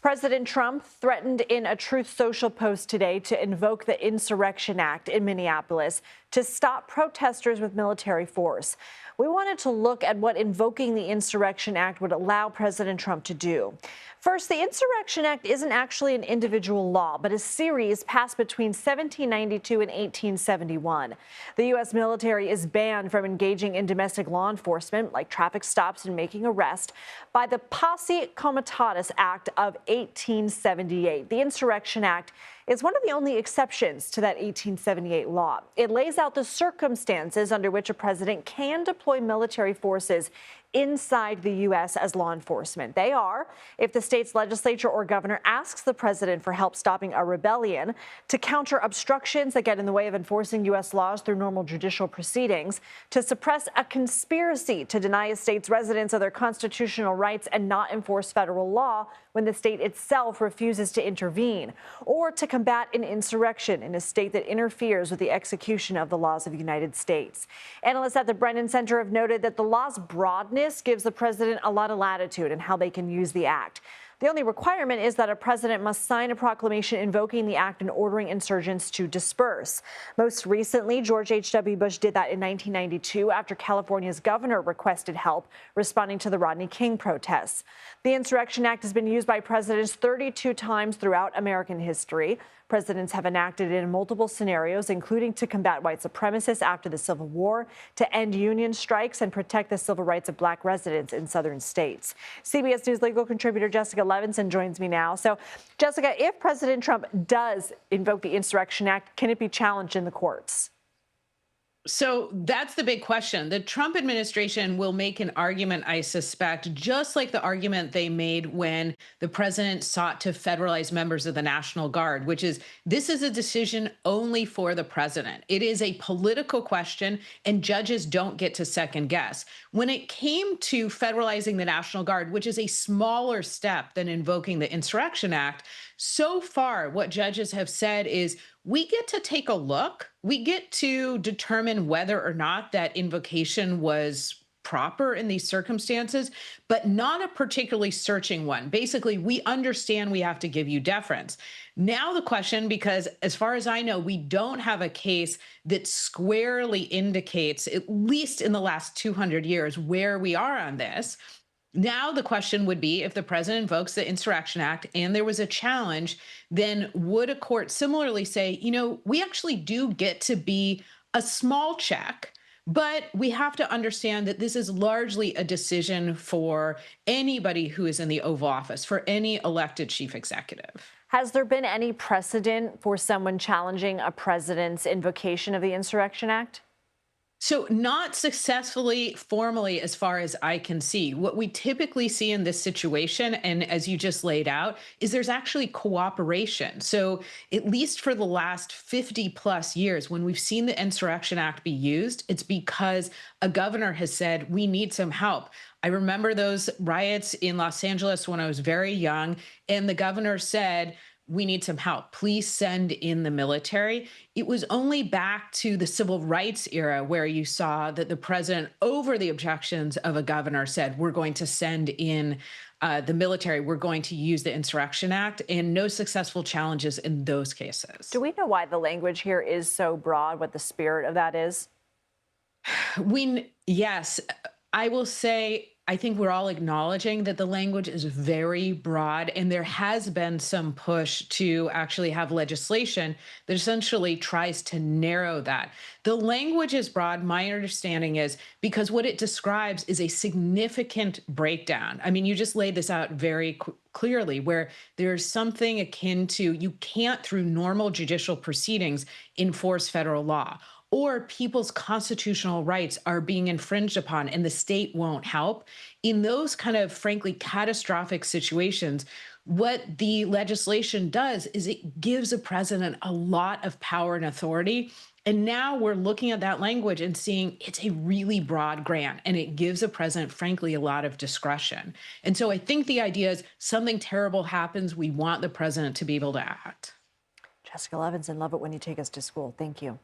President Trump threatened in a Truth Social post today to invoke the Insurrection Act in Minneapolis to stop protesters with military force. We wanted to look at what invoking the Insurrection Act would allow President Trump to do. First, the Insurrection Act isn't actually an individual law, but a series passed between 1792 and 1871. The U.S. military is banned from engaging in domestic law enforcement, like traffic stops and making arrests, by the Posse Comitatus Act of 1878. The Insurrection Act is one of the only exceptions to that 1878 law. It lays out the circumstances under which a president can deploy military forces inside the U.S. as law enforcement. They are if the state's legislature or governor asks the president for help stopping a rebellion, to counter obstructions that get in the way of enforcing U.S. laws through normal judicial proceedings, to suppress a conspiracy to deny a state's residents of their constitutional rights and not enforce federal law when the state itself refuses to intervene, or to combat an insurrection in a state that interferes with the execution of the laws of the United States. Analysts at the Brennan Center have noted that the law's broadness gives the president a lot of latitude in how they can use the act. The only requirement is that a president must sign a proclamation invoking the act and ordering insurgents to disperse. Most recently, George H.W. Bush did that in 1992 after California's governor requested help responding to the Rodney King protests. The Insurrection Act has been used by presidents 32 times throughout American history. Presidents have enacted it in multiple scenarios, including to combat white supremacists after the Civil War, to end union strikes, and protect the civil rights of black residents in southern states. CBS News legal contributor Jessica Levinson joins me now. So, Jessica, if President Trump does invoke the Insurrection Act, can it be challenged in the courts? So that's the big question. The Trump administration will make an argument, I suspect, just like the argument they made when the president sought to federalize members of the National Guard, which is this is a decision only for the president. It is a political question, and judges don't get to second guess. When it came to federalizing the National Guard, which is a smaller step than invoking the Insurrection Act, so far, what judges have said is we get to take a look. We get to determine whether or not that invocation was proper in these circumstances, but not a particularly searching one. Basically, we understand we have to give you deference. Now the question, because as far as I know, we don't have a case that squarely indicates, at least in the last 200 years, where we are on this. Now, the question would be if the president invokes the Insurrection Act and there was a challenge, then would a court similarly say, we actually do get to be a small check, but we have to understand that this is largely a decision for anybody who is in the Oval Office, for any elected chief executive. Has there been any precedent for someone challenging a president's invocation of the Insurrection Act? So not successfully formally as far as I can see. What we typically see in this situation, and as you just laid out, is there's actually cooperation. So at least for the last 50 plus years, when we've seen the Insurrection Act be used, it's because a governor has said, we need some help. I remember those riots in Los Angeles when I was very young, and the governor said, we need some help. Please send in the military. It was only back to the civil rights era where you saw that the president, over the objections of a governor, said, we're going to send in the military. We're going to use the Insurrection Act, and no successful challenges in those cases. Do we know why the language here is so broad, what the spirit of that is? Yes, I will say, I think we're all acknowledging that the language is very broad, and there has been some push to actually have legislation that essentially tries to narrow that. The language is broad, my understanding is, because what it describes is a significant breakdown. I mean, you just laid this out very clearly, where there's something akin to you can't, through normal judicial proceedings, enforce federal law, or people's constitutional rights are being infringed upon and the state won't help. In those kind of, frankly, catastrophic situations, what the legislation does is it gives a president a lot of power and authority. And now we're looking at that language and seeing it's a really broad grant, and it gives a president, frankly, a lot of discretion. And so I think the idea is something terrible happens, we want the president to be able to act. Jessica Levinson, love it when you take us to school. Thank you.